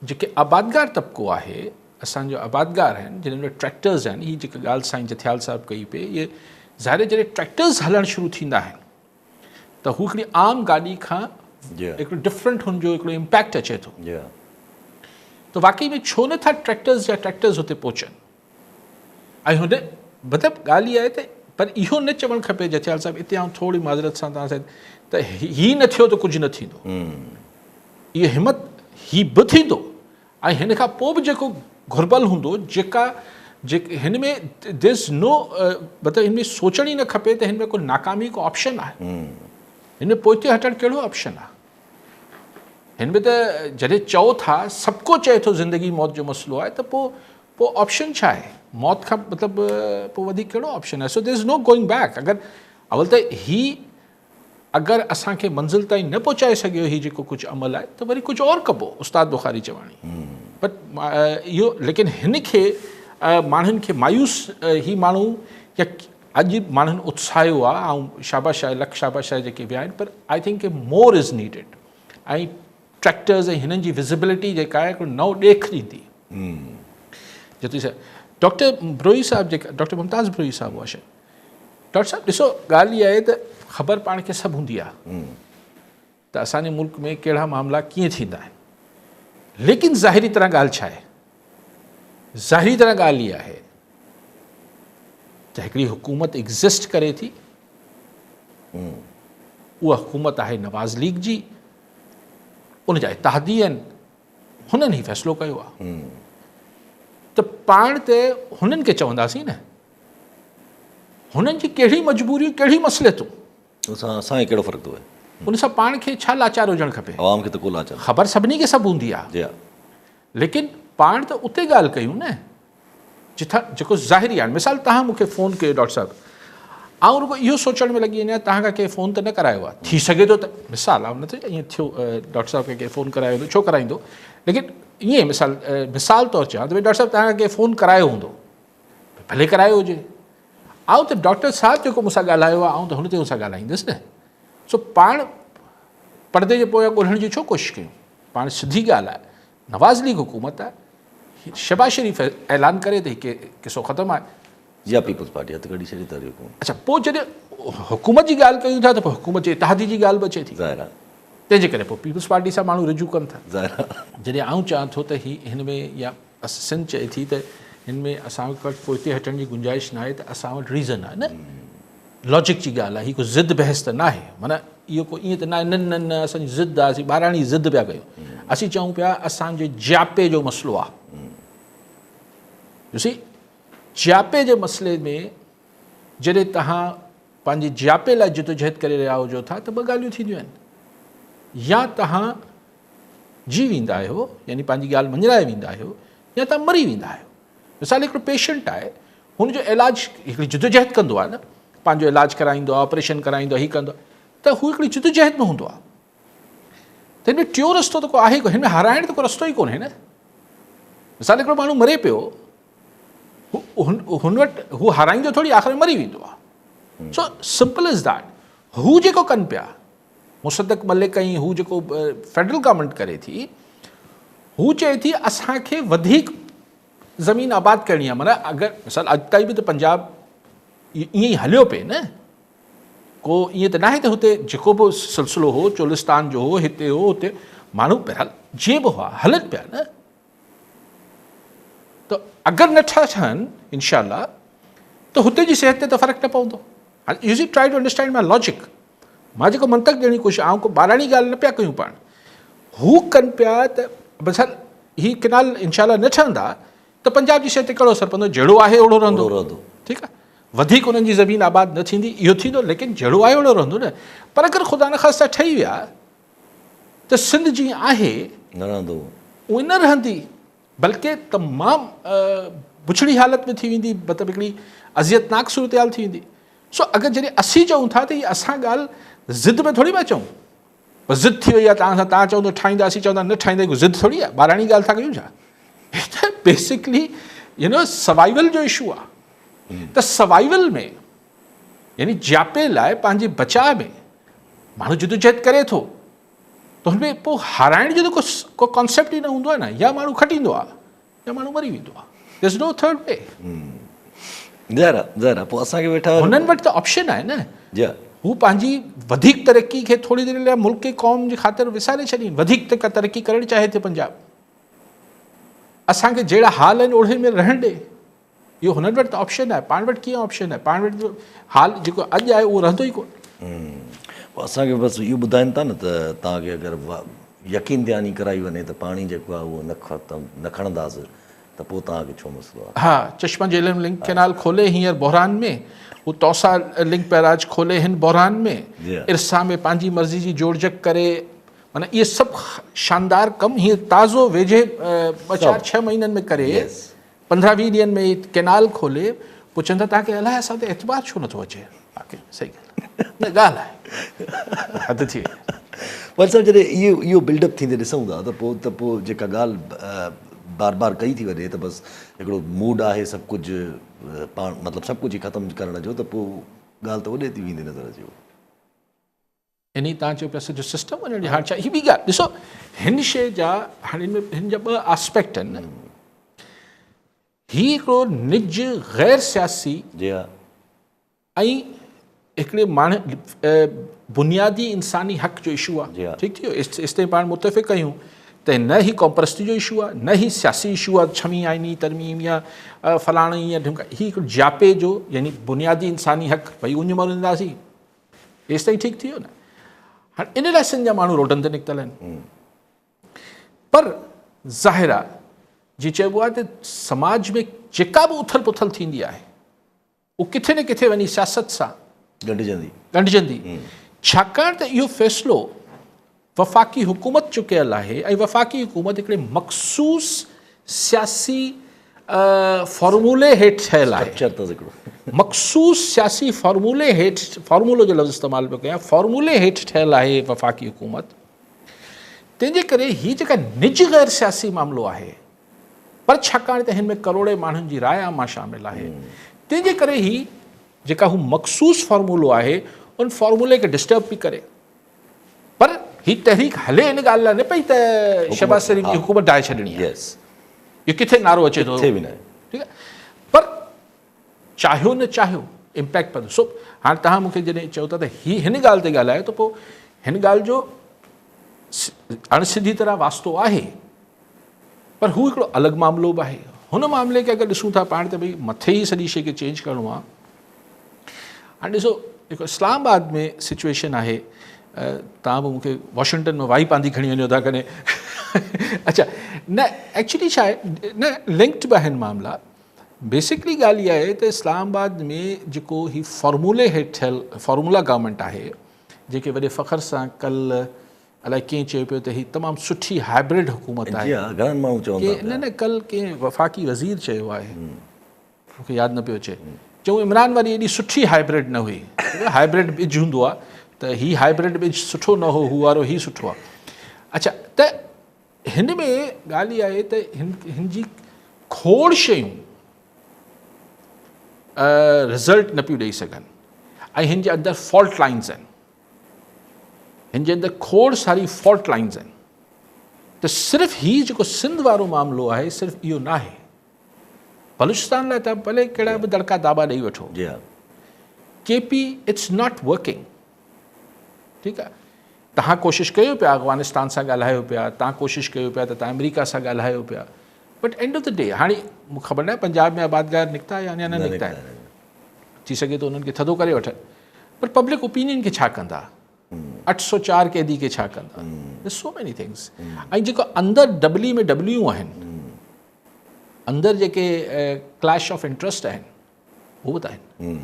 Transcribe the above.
जेके आबादगार तबिको आहे, असांजो आबादगार आहिनि जिन्हनि में ट्रैक्टर्स आहिनि, हीअ जेका ॻाल्हि साईं जथियाल साहिबु कई पे, इहे ज़ाहिर जॾहिं ट्रैक्टर्स हलणु शुरू थींदा आहिनि त हू हिकिड़ी आम गाॾी खां हिकिड़ो डिफरेंट हुनजो हिकिड़ो इम्पैक्ट अचे थो। त वाक़ई में छो नथा ट्रैक्टर्स हुते पहुचनि? ऐं हुन मतिलबु ॻाल्हि इहा आहे त पर इहो न चवणु खपे जथियाल साहिबु, हिते आउं थोरी माज़रत सां तव्हां सां, त हीअ न थियो त कुझु न थींदो। इहो हिमत हीअ बि थींदो, ऐं हिन खां पोइ बि जेको घुर्बल हूंदो, जेके हिन में दिस नो मतिलबु हिन में सोचण ई न खपे त हिन में को नाकामी को ऑप्शन आहे, हिन में पोइते हटणु कहिड़ो ऑप्शन आहे? हिन में त जॾहिं चओ था, सभु को चए थो ज़िंदगी मौत जो मसइलो आहे, त पोइ ऑप्शन छा आहे? मौत खां मतिलबु पोइ वधीक कहिड़ो ऑप्शन आहे? So there is no going back. अगरि अवल त अगरि असांखे मंज़िल ताईं न पहुचाए सघियो हीउ जेको कुझु अमल आहे, त वरी कुझु और कबो, उस्ताद बुखारी चवाणी। बट इहो लेकिन हिन खे माण्हुनि खे मायूस ही माण्हू या अॼु माण्हुनि उत्साहियो आहे, ऐं शाबाश आहे, लख शाबाश आहे जेके विया आहिनि, पर I think more is needed. ऐं ट्रैक्टर्स ऐं हिननि जी विज़िबिलिटी जेका आहे हिकिड़ो नओं ॾेख ॾींदी। जती डॉक्टर ब्रोई साहिबु जेका डॉक्टर मुमताज़ ब्रोई साहिबु हुआ शइ, डॉक्टर साहिबु ॾिसो ॻाल्हि इहा आहे त ख़बर पाण खे सभु हूंदी आहे त असांजे मुल्क में कहिड़ा मामला कीअं थींदा आहिनि, लेकिन ज़ाहिरी तरह ॻाल्हि छा आहे? ज़ाहिरी तरह ॻाल्हि इहा आहे त हिकिड़ी हुकूमत एग्ज़िस्ट करे थी, उहा हुकूमत आहे नवाज़ लीग जी, उन जा इत्तेहादी आहिनि, हुननि ई फ़ैसिलो कयो आहे। त पाण त हुननि खे चवंदासीं न, हुननि जी कहिड़ी मजबूरियूं, कहिड़ी मसइलतूं, असांखे कहिड़ो फ़र्क़ु थो पए? उन सां पाण खे छा लाचार हुजणु खपे? आवाम खे त को लाचार, ख़बर सभिनी खे सभु हूंदी आहे, लेकिन पाण त उते ॻाल्हि कयूं न जिथां जेको ज़ाहिरी आहे। मिसाल तव्हां मूंखे फ़ोन कयो डॉक्टर साहिबु, ऐं रुगो इहो सोचण में लॻी वञा तव्हां कंहिं फ़ोन त न करायो आहे, थी सघे थो त मिसाल आहे, न त ईअं थियो डॉक्टर साहिबु कंहिं फ़ोन करायो हूंदो, छो कराईंदो, लेकिन ईअं मिसाल तौरु चवां त भई डॉक्टर साहिबु तव्हां कंहिं फ़ोन करायो हूंदो, भले करायो हुजे, ऐं त डॉक्टर साहिबु जेको मूंसां ॻाल्हायो आहे, ऐं त हुन ते मूंसां ॻाल्हाईंदुसि न। सो पाण परदे जे पोयां ॻोल्हण जी छो कोशिशि कयूं? पाण सिधी ॻाल्हि आहे, नवाज़ लीग हुकूमत आहे, शहबाज शरीफ़ ऐलान करे त किसो ख़तमु आहे, या पीपल्स पार्टी आहे त कढी छॾी तारी हुकूमत। अच्छा, पोइ जॾहिं हुकूमत जी ॻाल्हि कयूं था त पोइ हुकूमत जे इत्तेहादी जी ॻाल्हि बि अचे थी, ज़ाहिर आहे, तंहिंजे करे पोइ पीपल्स पार्टी सां माण्हू रुजू कनि था। ज़ाहिर आहे, जॾहिं आउं चवां थो त हिन में या सिंध चए थी त हिन में असां वटि पोइते हटण जी गुंजाइश न आहे, त असां वटि रीज़न आहे न, लॉजिक जी ॻाल्हि आहे, हीअ को ज़िद बहस त न आहे, माना इहो को ईअं त न आहे न न असांजी ज़िद आहे, असीं ॿाराणी ज़िद पिया कयूं, असीं चऊं पिया असांजे जापे जो मसइलो आहे। ॾिसी, जापे जे मसइले में जॾहिं तव्हां पंहिंजे जापे लाइ जिदोजहद करे रहिया हुजो था त ॿ ॻाल्हियूं थींदियूं आहिनि, या तव्हां जी वेंदा आहियो, यानी पंहिंजी ॻाल्हि मंझराए वेंदा आहियो, या तव्हां मरी वेंदा आहियो। मिसाल हिकिड़ो पेशेंट आहे, हुनजो इलाजु हिकिड़ी जिदोजहद कंदो आहे न, पंहिंजो इलाजु कराईंदो आहे, ऑपरेशन कराईंदो आहे, हीअ कंदो आहे, त हू हिकिड़ी जिदोजहद में हूंदो आहे। त हिन में टियों रस्तो त को आहे कोन, हिन में हाराइण त को रस्तो ई कोन्हे न। मिसाल हिकिड़ो माण्हू मरे पियो, हुन वटि हू हाराईंदो थोरी, आख़िर में मरी वेंदो आहे। So simple is that. हू जेको कनि पिया मुसद्दक़ मलिक ऐं हू जेको फेडरल गवर्नमेंट करे थी, हू चए थी असांखे वधीक ज़मीन आबाद करणी आहे। माना अगरि मिसाल अॼु ताईं बि त पंजाब ईअं ई हलियो पिए न, को ईअं त न आहे त हुते जेको बि सिलसिलो हो, चोलिस्तान जो हो, हिते हो हुते, माण्हू बहरहाल जीअं बि हुआ हलनि पिया न। त अगरि नथा थियनि इनशाला, त हुते जी सिहत ते त फ़र्क़ु न पवंदो। You see try to understand my logic. मां जेको मंतक ॾियण जी कोशिशि, ऐं को ॿाराणी ॻाल्हि न पिया कयूं पाण, हू कनि पिया त बसि हीअ किनाल इनशाला न ठहंदा त पंजाब जी सिहत ते कहिड़ो असरु पवंदो? जहिड़ो आहे ओड़ो रहंदो, ठीकु आहे, वधीक उन्हनि जी ज़मीन आबाद न थींदी, इहो थींदो, लेकिन जहिड़ो आहे ओड़ो रहंदो न। पर अगरि ख़ुदा न ख़ास्ता ठही विया त सिंध जीअं आहे न रहंदो, उहे न रहंदी, बल्कि तमामु बुछड़ी हालत में थी वेंदी, मतिलबु हिकिड़ी अज़ियतनाक सूरत हाल थी वेंदी। सो अगरि जॾहिं असीं चऊं था त हीअ असां ॻाल्हि ज़िद में थोरी पिया चऊं, पर ज़िद थी वई आहे तव्हां सां, तव्हां चवंदो ठाहींदा, असीं चवंदा न ठाहींदा, ज़िद थोरी आहे, ॿाराणी ॻाल्हि था कयूं छा? त बेसिकली सर्वाइवल जो इशू आहे। त सर्वाइवल में यानी जापे लाइ पंहिंजे बचाव में माण्हू जिदोजहद करे थो, त हुनमें पोइ हाराइण जो त को कॉन्सेप्ट ई न हूंदो आहे न, या माण्हू खटींदो आहे या माण्हू मरी वेंदो आहे, there is no third way. ज़ाहिर आहे, पोइ असांखे वेठा हुननि वटि त ऑप्शन आहे न, जी हू पंहिंजी वधीक तरक़ी खे थोरी देरि लाइ मुल्क क़ौम जे ख़ातिर विसारे छॾी, वधीक तरक़ी करणु चाहे थो पंजाब, असांखे जहिड़ा हाल आहिनि ओड़े में रहण ॾे, इहो हुननि वटि त ऑप्शन आहे। पाण वटि कीअं ऑप्शन आहे? पाण वटि हाल जेको अॼु आहे उहो रहंदो ई कोन। असांखे बसि इहो ॿुधाइनि था न त तव्हांखे अगरि यकीन दयानी कराई वञे त पाणी जेको आहे उहो न खणंदासीं त पोइ तव्हांखे छो मसइलो आहे? हा, चश्मा झेलम लिंक कैनाल खोले हींअर बहरान में, हू तौसा लिंक पैराज खोले हिन बहरान में, इरसा में पंहिंजी मर्ज़ी जी जोड़जक करे, माना इहे सभु शानदार कमु हीअं ताज़ो वेझे 4-6 महीननि में करे 15-20 ॾींहंनि में कैनाल खोले, पोइ चवंदा तव्हांखे अलाए असां ते एतबार छो नथो अचे? सही ॻाल्हि न, ॻाल्हि आहे हद थी वई। पर सर जॾहिं इहो बिल्डअप थींदे ॾिसूं था त पोइ जेका ॻाल्हि बार बार कई थी वञे त बसि हिकिड़ो मूड आहे सभु कुझु पाण मतिलबु सभु कुझु ई ख़तमु करण जो, त पोइ ॻाल्हि त ओॾे थी वेंदी नज़र अचे। इन तव्हां चयो पिया सॼो सिस्टम वञण जी। हाणे छा हीअ ॿी ॻाल्हि ॾिसो, हिन शइ जा हाणे हिन जा ॿ आस्पेक्ट आहिनि न। हीउ हिकिड़ो निज गैर सियासी जी हा, ऐं हिकिड़े माण्हू बुनियादी इंसानी हक़ जो इशू आहे। ठीकु थी वियो, इस ताईं पाण मुतफ़िक़ कयूं त न ही कॉम्परस्ती जो इशू आहे, न ही सियासी इशू आहे, छमी आइनी तरमीम या फलाणी या ढिमका, हीउ हिकिड़ो जापे जो यानी बुनियादी इंसानी हक़, भई उन मरंदासीं, एसि ताईं ठीकु थी वियो न। हाणे इन लाइ सिंध जा माण्हू रोडनि ते निकितल आहिनि, पर ज़ाहिर आहे जी चइबो आहे त समाज में जेका बि उथल पुथल थींदी आहे उहो किथे न किथे वञी सियासत सां ॻंढिजंदी, छाकाणि त इहो फ़ैसिलो वफ़ाक़ी हुकूमत चुकियल आहे ऐं वफ़ाक़ी हुकूमत हिकिड़े मख़सूस सियासी फॉर्मूले हेठि ठहियलु आहे। मख़सूस सियासी फॉर्मूले हेठि, फॉर्मूलो जो लफ़्ज़ इस्तेमालु पियो कयां, फॉर्मूले हेठि ठहियलु आहे वफ़ाक़ी हुकूमत। तंहिंजे करे हीअ जेका निज गैर सियासी मामिलो आहे, पर छाकाणि त हिन में करोड़े माण्हुनि जी राय आमा शामिल आहे, तंहिंजे करे ही जेका हू मख़सूस फॉर्मूलो आहे उन फॉर्मूले खे डिस्टर्ब बि करे। पर ही तहरीक हले इन ॻाल्हि लाइ न पई त शहबाज़ शरीफ़ जी हुकूमत ढाहे छॾणी आहे, इहो किथे नारो अचे थो, ठीकु आहे, पर चाहियो न चाहियो इम्पैक्ट पवंदो। सो हाणे तव्हां मूंखे जॾहिं चओ था त ही हिन ॻाल्हि ते ॻाल्हायो, त पोइ हिन ॻाल्हि जो अणसिधी तरह वास्तो आहे, पर हू हिकिड़ो अलॻि मामिलो बि आहे। हुन मामले खे अगरि ॾिसूं था पाण त भई मथे ई सॼी शइ खे चेंज करिणो आहे। हाणे ॾिसो, जेको इस्लामाबाद में सिचुएशन आहे, तव्हां बि मूंखे वॉशिंगटन में वाई पांदी खणी वञो था कॾहिं अच्छा, न एक्चुअली छा आहे, न लिंक्ड बि आहिनि मामला। बेसिकली ॻाल्हि इहा आहे त इस्लामाबाद में जेको ही फॉर्मूले हेठि ठहियलु फॉर्मूला गवर्नमेंट आहे, जेके वॾे फ़ख्र सां कल्ह अलाए कीअं चयो पियो त ही तमामु सुठी हाइब्रिड हुकूमत आहे। न कल्ह कंहिं वफ़ाक़ी वज़ीर चयो आहे, मूंखे यादि न पियो अचे, चऊं इमरान वारी एॾी सुठी हाइब्रिड न हुई, हाइब्रिड ॿिज हूंदो आहे त हीउ हाइब्रिड ॿिज सुठो न हो, हू वारो ही सुठो आहे। अच्छा, त हिन में ॻाल्हि इहा आहे त हिन जी खोड़ शयूं रिज़ल्ट न पियूं ॾेई सघनि, ऐं हिन जे अंदरि फॉल्ट लाइन्स आहिनि, हिन जे अंदरि खोड़ सारी फॉल्ट लाइन्स आहिनि। त सिर्फ़ु हीउ जेको सिंध वारो मामिलो आहे, सिर्फ़ु इहो न आहे। बलूचिस्तान लाइ त भले कहिड़ा बि दड़का दाबा ॾेई वठो, KP इट्स नॉट वर्किंग, ठीकु आहे। तव्हां कोशिशि कयो पिया, अफ़गानिस्तान सां ॻाल्हायो पिया, तव्हां कोशिशि कयो पिया त तव्हां अमेरिका सां ॻाल्हायो पिया, but end of the day हाणे मूंखे ख़बर न आहे पंजाब में आबादगार निकिता या न निकिता आहिनि, थी सघे थो उन्हनि खे थधो करे वठनि, पर पब्लिक ओपिनियन खे छा कंदा, 804 कैदी खे छा कंदा, सो मेनी थिंग्स। ऐं जेको अंदरि डबली में डबलियूं आहिनि, अंदरि जेके क्लैश ऑफ इंट्रस्ट आहिनि, उहो बि त आहिनि।